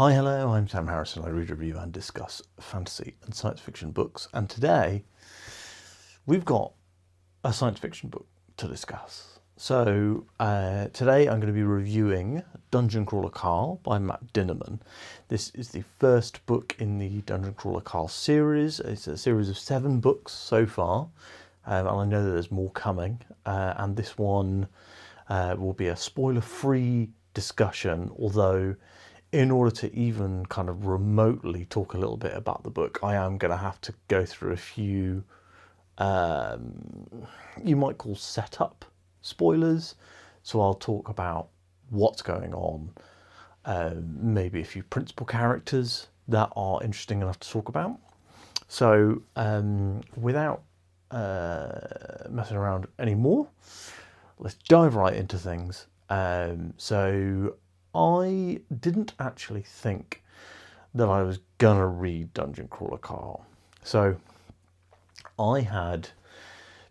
Hi, hello, I'm Sam Harrison. I read, review and discuss fantasy and science fiction books. And today we've got a science fiction book to discuss. So today I'm going to be reviewing Dungeon Crawler Carl by Matt Dinniman. This is the first book in the Dungeon Crawler Carl series. It's a series of 7 books so far. And I know that there's more coming. And this one will be a spoiler-free discussion, although in order to even kind of remotely talk a little bit about the book, I am going to have to go through a few, you might call setup spoilers. So I'll talk about what's going on, maybe a few principal characters that are interesting enough to talk about. So without messing around anymore, let's dive right into things. So I didn't actually think that I was gonna read Dungeon Crawler Carl. So I had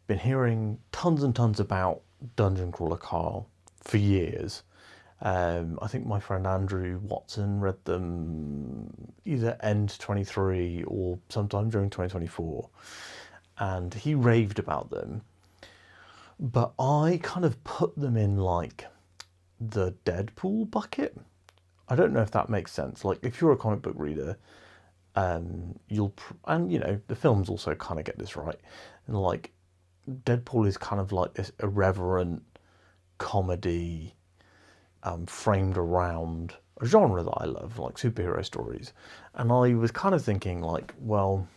been hearing tons and tons about Dungeon Crawler Carl for years. I think my friend Andrew Watson read them either end 23 or sometime during 2024, and he raved about them. But I kind of put them in like the Deadpool bucket. I don't know if that makes sense. Like, if you're a comic book reader, you'll, and you know, the films also kind of get this right. And like, Deadpool is kind of like this irreverent comedy, framed around a genre that I love, like superhero stories. And I was kind of thinking, like, well,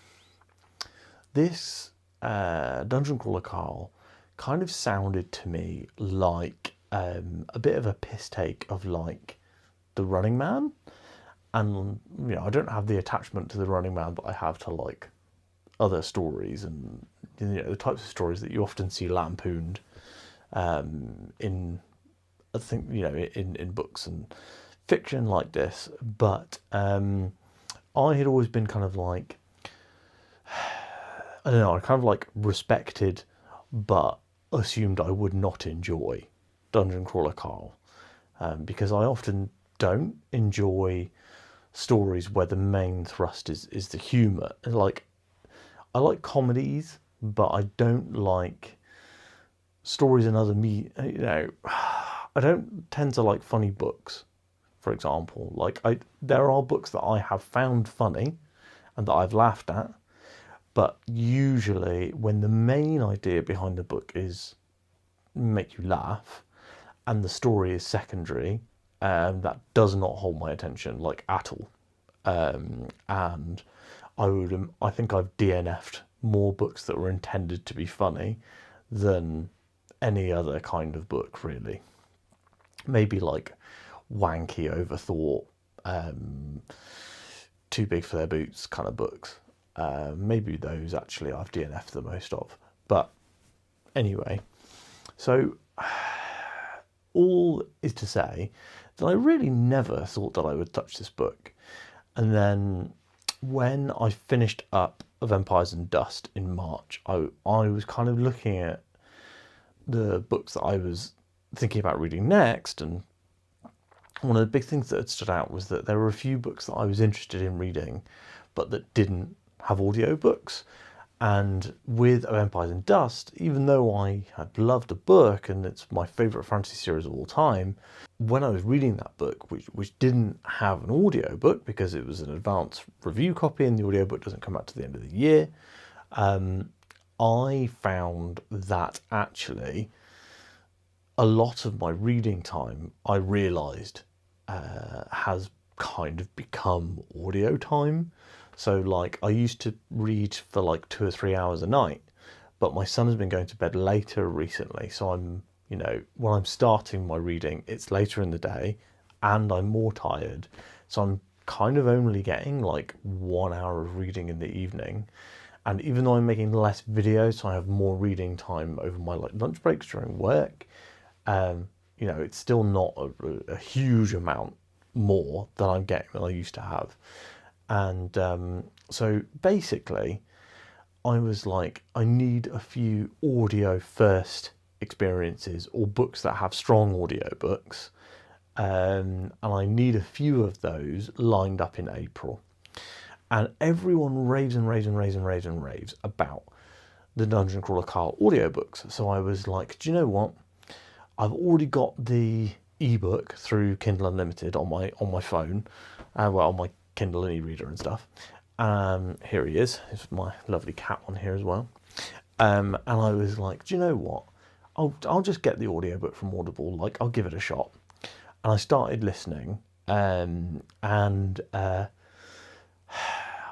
this Dungeon Crawler Carl kind of sounded to me like a bit of a piss take of like The Running Man. And you know, I don't have the attachment to The Running Man, but I have to like other stories, and you know, the types of stories that you often see lampooned in, I think, you know, in books and fiction like this. But I had always been kind of like, I don't know, I kind of like respected but assumed I would not enjoy Dungeon Crawler Carl, because I often don't enjoy stories where the main thrust is the humour. Like, I like comedies, but I don't like stories in other you know, I don't tend to like funny books, for example. Like, there are books that I have found funny and that I've laughed at, but usually when the main idea behind the book is make you laugh and the story is secondary, that does not hold my attention, like, at all. And I think I've DNF'd more books that were intended to be funny than any other kind of book, really. Maybe like wanky, overthought, too big for their boots kind of books. Maybe those actually I've DNF'd the most of. But anyway, so all is to say that I really never thought that I would touch this book. And then when I finished up Vampires and Dust in March, I was kind of looking at the books that I was thinking about reading next, and one of the big things that had stood out was that there were a few books that I was interested in reading but that didn't have audiobooks. And with Vampires and Dust, even though I had loved the book and it's my favourite fantasy series of all time, when I was reading that book, which didn't have an audiobook because it was an advanced review copy and the audiobook doesn't come out to the end of the year, I found that actually a lot of my reading time, I realised, has kind of become audio time. So like, I used to read for like 2 or 3 hours a night, but my son has been going to bed later recently. So I'm, you know, when I'm starting my reading, it's later in the day and I'm more tired. So I'm kind of only getting like 1 hour of reading in the evening. And even though I'm making less videos, so I have more reading time over my like lunch breaks during work, you know, it's still not a huge amount more than I'm getting than I used to have. And so basically, I was like, I need a few audio first experiences or books that have strong audio books and I need a few of those lined up in April. And everyone raves and raves and raves and raves and raves about the Dungeon Crawler Carl audiobooks. So I was like, do you know what? I've already got the ebook through Kindle Unlimited on my phone, on my Kindle and e-reader and stuff. Here he is. There's my lovely cat on here as well. And I was like, do you know what? I'll just get the audiobook from Audible. Like, I'll give it a shot. And I started listening, and I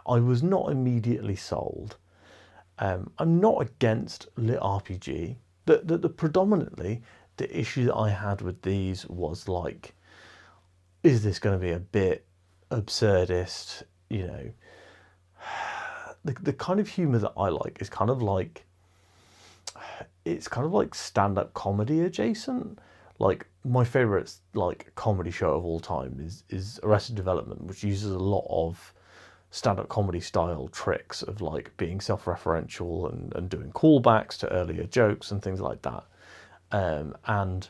was not immediately sold. I'm not against lit RPG. The predominantly the issue that I had with these was like, is this going to be a bit absurdist? You know, the kind of humour that I like is kind of like, it's kind of like stand-up comedy adjacent. Like, my favourite like comedy show of all time is Arrested Development, which uses a lot of stand-up comedy style tricks of like being self-referential and doing callbacks to earlier jokes and things like that. And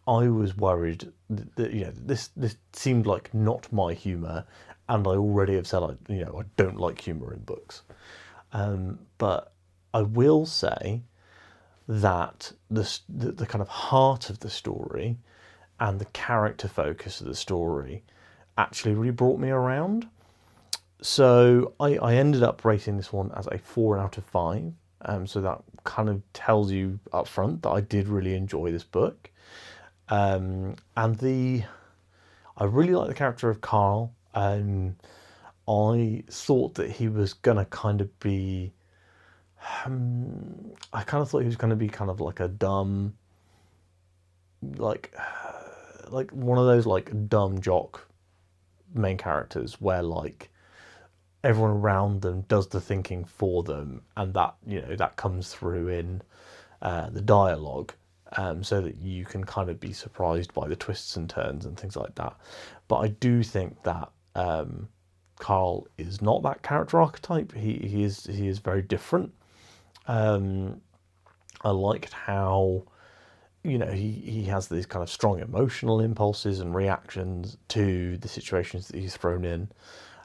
I was worried that this seemed like not my humour, and I already have said I don't like humour in books. But I will say that the kind of heart of the story and the character focus of the story actually really brought me around. So I ended up rating this one as a 4 out of 5. So that kind of tells you up front that I did really enjoy this book. And I really like the character of Carl. I thought that he was gonna kind of be, I kind of thought he was going to be kind of like a dumb, like one of those like dumb jock main characters where like everyone around them does the thinking for them, and that that comes through in the dialogue, so that you can kind of be surprised by the twists and turns and things like that. But I do think that Carl is not that character archetype. He is very different. I liked how he has these kind of strong emotional impulses and reactions to the situations that he's thrown in.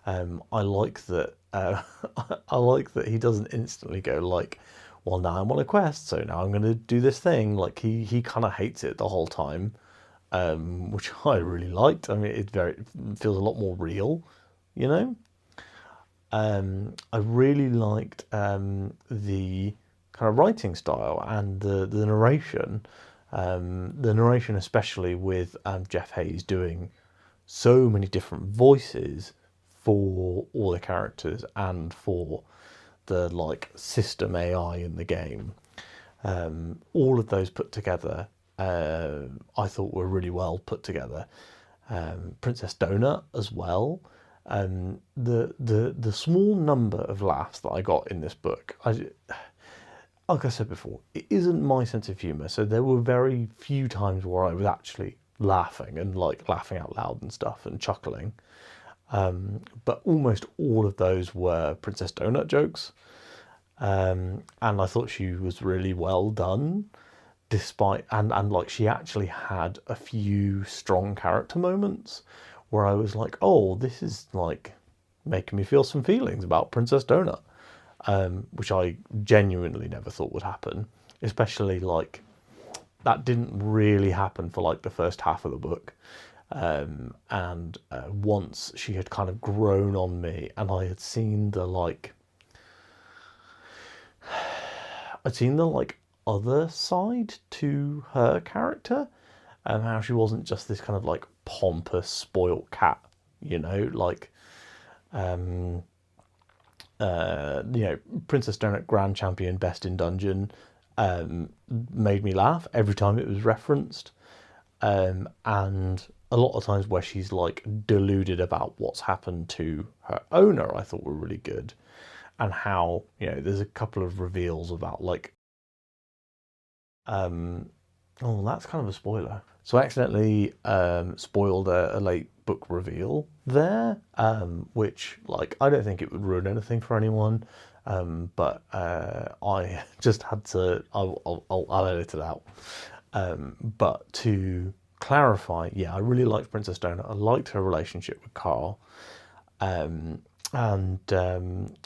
I like that. I like that he doesn't instantly go like, "Well, now I'm on a quest, so now I'm going to do this thing." Like he kind of hates it the whole time, which I really liked. I mean, it feels a lot more real, you know. I really liked the kind of writing style and the narration. The narration, especially with Jeff Hayes doing so many different voices for all the characters and for the like system AI in the game. All of those put together, I thought were really well put together. Princess Donut as well. The small number of laughs that I got in this book, like I said before, it isn't my sense of humour, so there were very few times where I was actually laughing and like laughing out loud and stuff and chuckling. But almost all of those were Princess Donut jokes, and I thought she was really well done, despite and like she actually had a few strong character moments where I was like, oh, this is like making me feel some feelings about Princess Donut, which I genuinely never thought would happen, especially like that didn't really happen for like the first half of the book. And once she had kind of grown on me and I had seen the like, other side to her character, and how she wasn't just this kind of like pompous spoilt cat, like Princess Donut Grand Champion Best in Dungeon made me laugh every time it was referenced, and a lot of times where she's like deluded about what's happened to her owner I thought were really good, and how there's a couple of reveals about like oh, that's kind of a spoiler. So I accidentally spoiled a late book reveal there, which like I don't think it would ruin anything for anyone, but I just had to. I'll edit it out. But to clarify, yeah, I really liked Princess Donut. I liked her relationship with Carl. And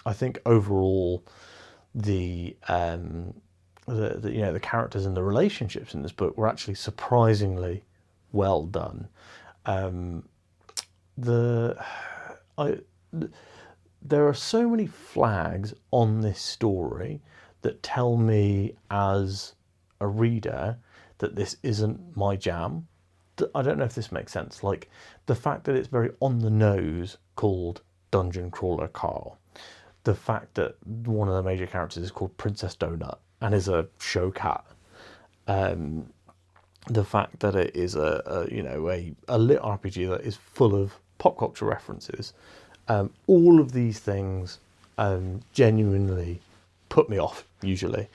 I think overall the the characters and the relationships in this book were actually surprisingly well done. There are so many flags on this story that tell me as a reader that this isn't my jam. I don't know if this makes sense. Like the fact that it's very on the nose called Dungeon Crawler Carl. The fact that one of the major characters is called Princess Donut and is a show cat. The fact that it is a lit RPG that is full of pop culture references. All of these things genuinely put me off usually.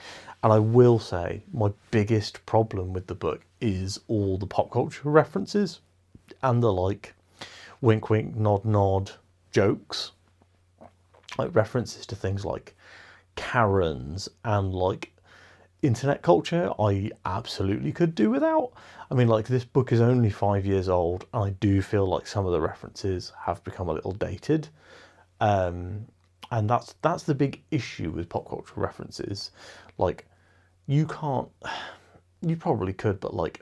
And I will say my biggest problem with the book is all the pop culture references and the like wink wink nod nod jokes, like references to things like Karens and like internet culture. I absolutely could do without. I mean, like, this book is only 5 years old and I do feel like some of the references have become a little dated. And that's the big issue with pop culture references. Like, you probably could, but like,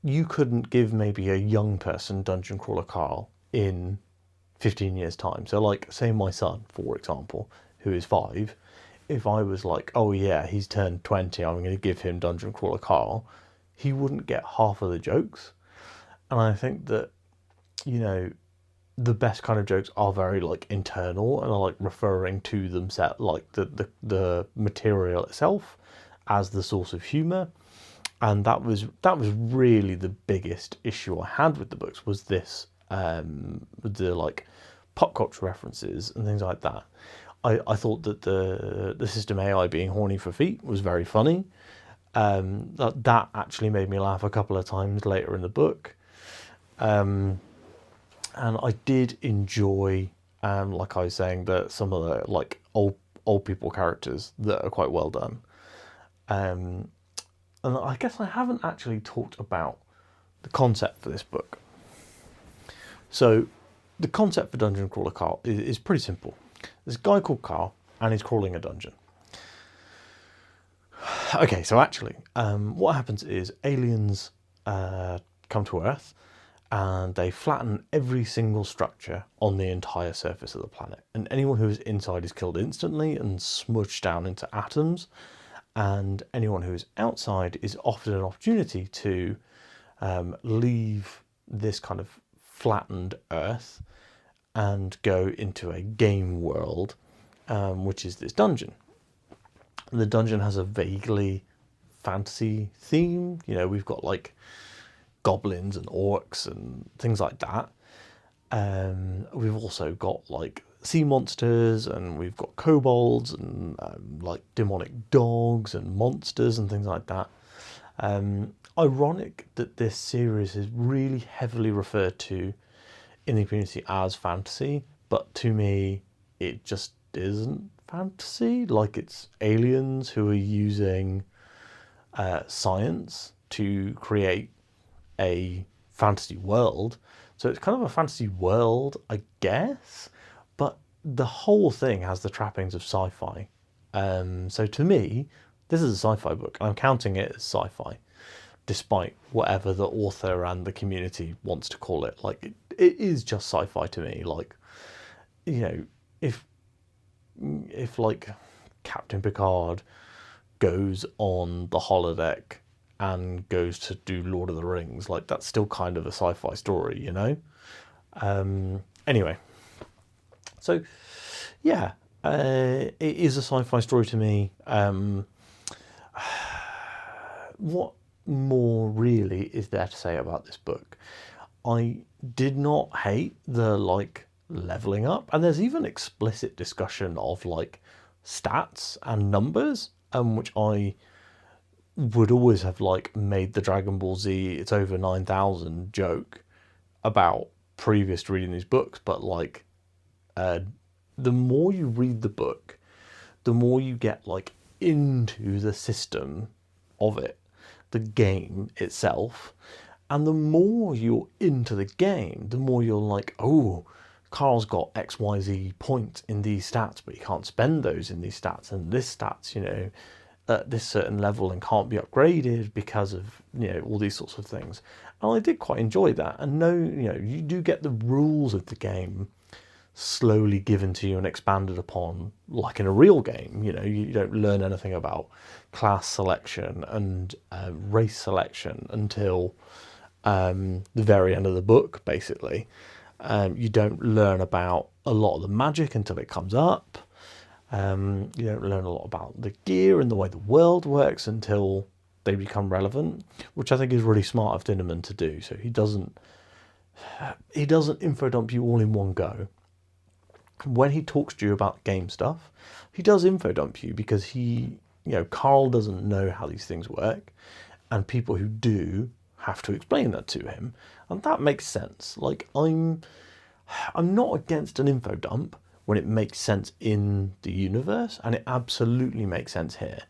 you couldn't give maybe a young person Dungeon Crawler Carl in 15 years time. So like, say my son, for example, who is 5, if I was like, oh yeah, he's turned 20, I'm going to give him Dungeon Crawler Carl, he wouldn't get half of the jokes. And I think that, the best kind of jokes are very like internal and are like referring to themselves, like the material itself as the source of humor. And that was really the biggest issue I had with the books, was this with the like pop culture references and things like that. I thought that the system AI being horny for feet was very funny. That actually made me laugh a couple of times later in the book. And I did enjoy, like I was saying, that some of the like old people characters that are quite well done. And I guess I haven't actually talked about the concept for this book. So the concept for Dungeon Crawler Carl is pretty simple. There's a guy called Carl and he's crawling a dungeon. Okay, so actually, what happens is aliens come to Earth and they flatten every single structure on the entire surface of the planet. And anyone who is inside is killed instantly and smudged down into atoms. And anyone who is outside is offered an opportunity to leave this kind of flattened Earth and go into a game world, which is this dungeon. The dungeon has a vaguely fantasy theme. We've got like goblins and orcs and things like that. We've also got like sea monsters, and we've got kobolds and like demonic dogs and monsters and things like that. Ironic that this series is really heavily referred to in the community as fantasy, but to me it just isn't fantasy. Like, it's aliens who are using science to create a fantasy world. So it's kind of a fantasy world, I guess, but the whole thing has the trappings of sci-fi. So to me, this is a sci-fi book. I'm counting it as sci-fi, despite whatever the author and the community wants to call it. Like, it is just sci-fi to me. Like, if like Captain Picard goes on the holodeck and goes to do Lord of the Rings, like, that's still kind of a sci-fi story, Anyway, so yeah, it is a sci-fi story to me. What more really is there to say about this book? I did not hate the like leveling up, and there's even explicit discussion of like stats and numbers, which I would always have like made the Dragon Ball Z it's over 9,000 joke about previous to reading these books. But like, the more you read the book, the more you get like into the system of it, the game itself, And the more you're into the game, the more you're like, oh, Carl's got XYZ points in these stats, but he can't spend those in these stats, and this stats, at this certain level and can't be upgraded because of, all these sorts of things. And I did quite enjoy that. And you do get the rules of the game slowly given to you and expanded upon, like in a real game. You don't learn anything about class selection and race selection until the very end of the book, basically. You don't learn about a lot of the magic until it comes up. You don't learn a lot about the gear and the way the world works until they become relevant, which I think is really smart of Dinniman to do. So he doesn't info dump you all in one go. When he talks to you about game stuff, he does info dump you because Carl doesn't know how these things work, and people who do have to explain that to him, and that makes sense. Like, I'm not against an info dump when it makes sense in the universe, and it absolutely makes sense here.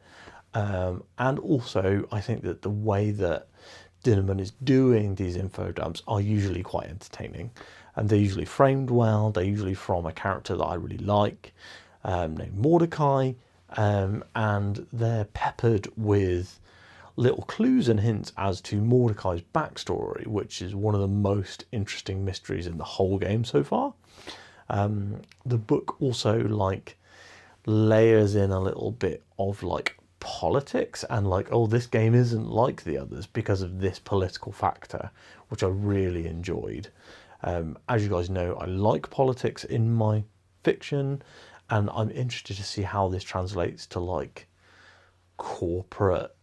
And also, I think that the way that Dinniman is doing these info dumps are usually quite entertaining, and they're usually framed well. They're usually from a character that I really like, named Mordecai, and they're peppered with little clues and hints as to Mordecai's backstory, which is one of the most interesting mysteries in the whole game so far. The book also layers in a little bit of politics and this game isn't like the others because of this political factor, which I really enjoyed. As you guys know, I like politics in my fiction, and I'm interested to see how this translates to corporate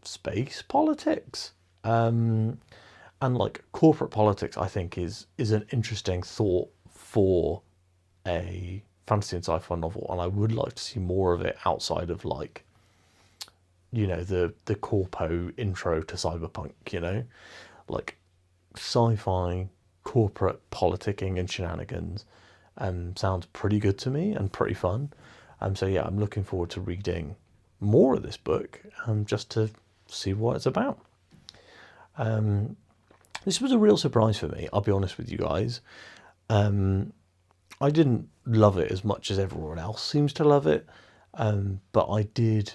space politics. And corporate politics, I think is an interesting thought for a fantasy and sci-fi novel, and I would like to see more of it outside of the corpo intro to cyberpunk. Sci-fi corporate politicking and shenanigans sounds pretty good to me and pretty fun. So yeah, I'm looking forward to reading more of this book just to see what it's about. This was a real surprise for me, I'll be honest with you guys. I didn't love it as much as everyone else seems to love it, but I did,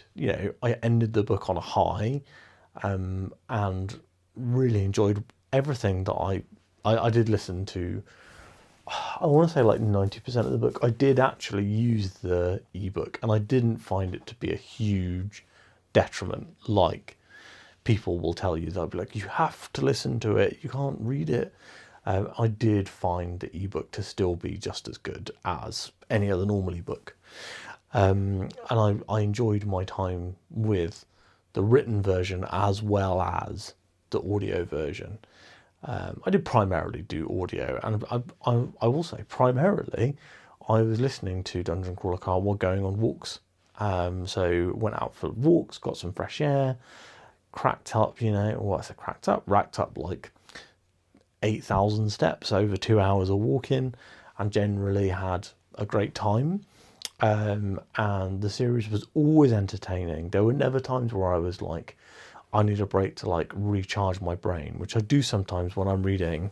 I ended the book on a high, and really enjoyed everything that I did listen to. I want to say 90% of the book. I did actually use the ebook, and I didn't find it to be a huge detriment like people will tell you. They'll be like, you have to listen to it, you can't read it. I did find the ebook to still be just as good as any other normal ebook. And I enjoyed my time with the written version as well as the audio version. I did primarily do audio, and I will say primarily I was listening to Dungeon Crawler Carl while going on walks. So went out for walks, got some fresh air, racked up 8,000 steps over 2 hours of walking, and generally had a great time. And the series was always entertaining. There were never times where I was like, I need a break to recharge my brain, which I do sometimes when I'm reading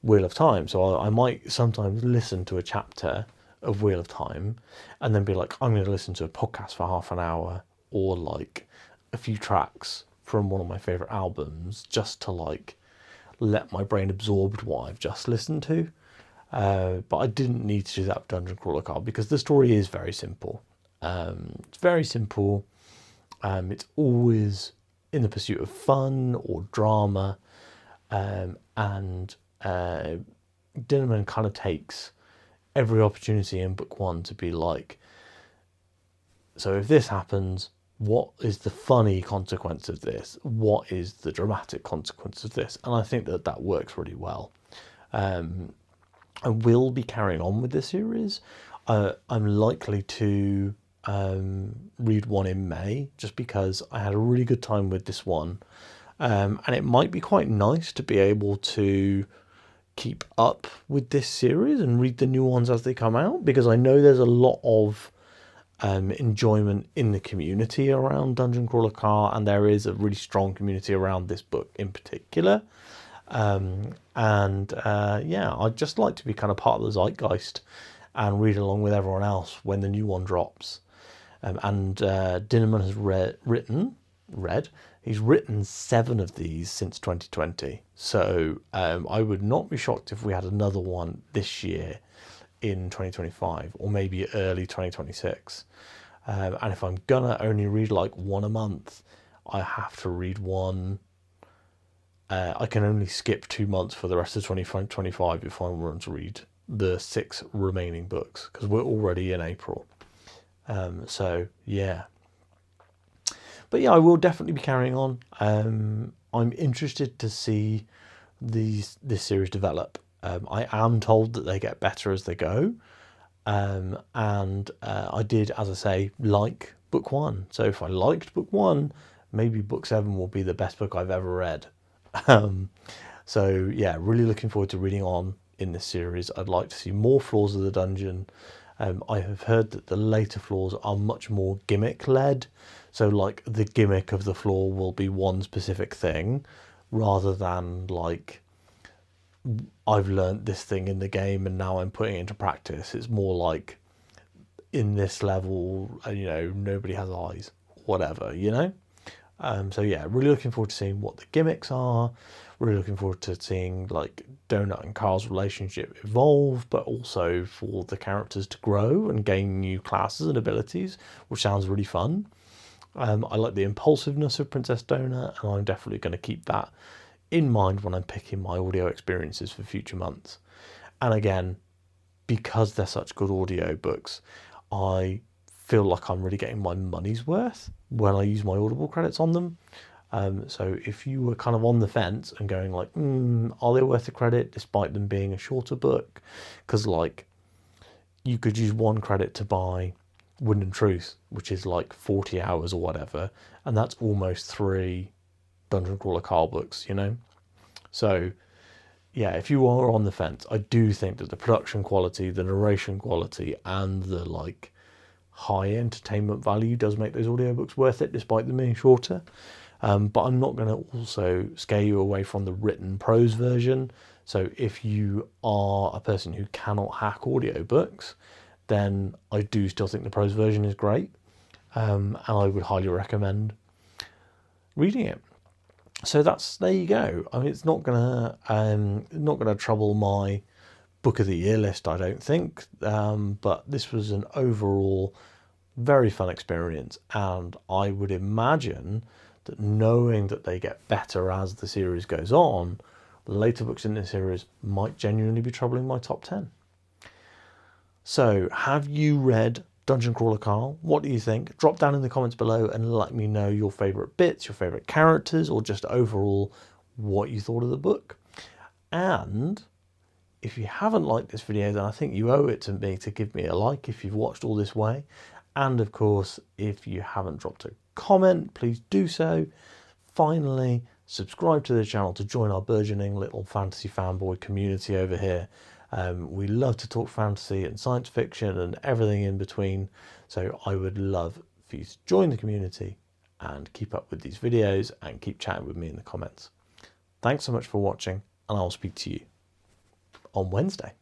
Wheel of Time. So I might sometimes listen to a chapter of Wheel of Time and then be like, I'm going to listen to a podcast for half an hour, or a few tracks from one of my favorite albums, just to let my brain absorb what I've just listened to. But I didn't need to do that with Dungeon Crawler Carl because the story is very simple. It's very simple. It's always in the pursuit of fun or drama, and Dinniman kind of takes every opportunity in book one to be like, so if this happens, what is the funny consequence of this? What is the dramatic consequence of this? And I think that works really well. I will be carrying on with this series. I'm likely to read one in May, just because I had a really good time with this one. And it might be quite nice to be able to keep up with this series and read the new ones as they come out, because I know there's a lot of enjoyment in the community around Dungeon Crawler Car, and there is a really strong community around this book in particular. Yeah, I'd just like to be kind of part of the zeitgeist and read along with everyone else when the new one drops. Dinniman has he's written 7 of these since 2020. So I would not be shocked if we had another one this year in 2025, or maybe early 2026. And if I'm gonna only read like one a month, I have to read one. I can only skip 2 months for the rest of 2025 if I want to read the 6 remaining books, because we're already in April. So yeah, but yeah, I will definitely be carrying on. I'm interested to see this series develop. I am told that they get better as they go, and I did, as I say, like book 1. So if I liked book 1, maybe book 7 will be the best book I've ever read. So yeah, really looking forward to reading on in this series. I'd like to see more floors of the dungeon. I have heard that the later floors are much more gimmick led, so like the gimmick of the floor will be one specific thing, rather than like, I've learned this thing in the game and now I'm putting it into practice. It's more like, in this level, nobody has eyes, whatever, so yeah, really looking forward to seeing what the gimmicks are. Really looking forward to seeing like Donut and Carl's relationship evolve, but also for the characters to grow and gain new classes and abilities, which sounds really fun. I like the impulsiveness of Princess Donut, and I'm definitely going to keep that in mind when I'm picking my audio experiences for future months. And again, because they're such good audio books, I feel like I'm really getting my money's worth when I use my Audible credits on them. So if you were kind of on the fence and going like, are they worth the credit despite them being a shorter book? Because like, you could use 1 credit to buy Wind and Truth, which is like 40 hours or whatever, and that's almost 3 Dungeon Crawler Carl books, So yeah, if you are on the fence, I do think that the production quality, the narration quality, and the like high entertainment value does make those audiobooks worth it despite them being shorter. But I'm not going to also scare you away from the written prose version. So if you are a person who cannot hack audiobooks, then I do still think the prose version is great. And I would highly recommend reading it. So there you go. I mean, it's not gonna trouble my book of the year list, I don't think. But this was an overall very fun experience, and I would imagine that, knowing that they get better as the series goes on, the later books in this series might genuinely be troubling my top 10. So, have you read Dungeon Crawler Carl? What do you think? Drop down in the comments below and let me know your favourite bits, your favourite characters, or just overall what you thought of the book. And if you haven't liked this video, then I think you owe it to me to give me a like if you've watched all this way. And of course, if you haven't dropped a comment, please do so. Finally, subscribe to the channel to join our burgeoning little fantasy fanboy community over here. We love to talk fantasy and science fiction and everything in between, so I would love for you to join the community and keep up with these videos and keep chatting with me in the comments. Thanks so much for watching, and I'll speak to you on Wednesday.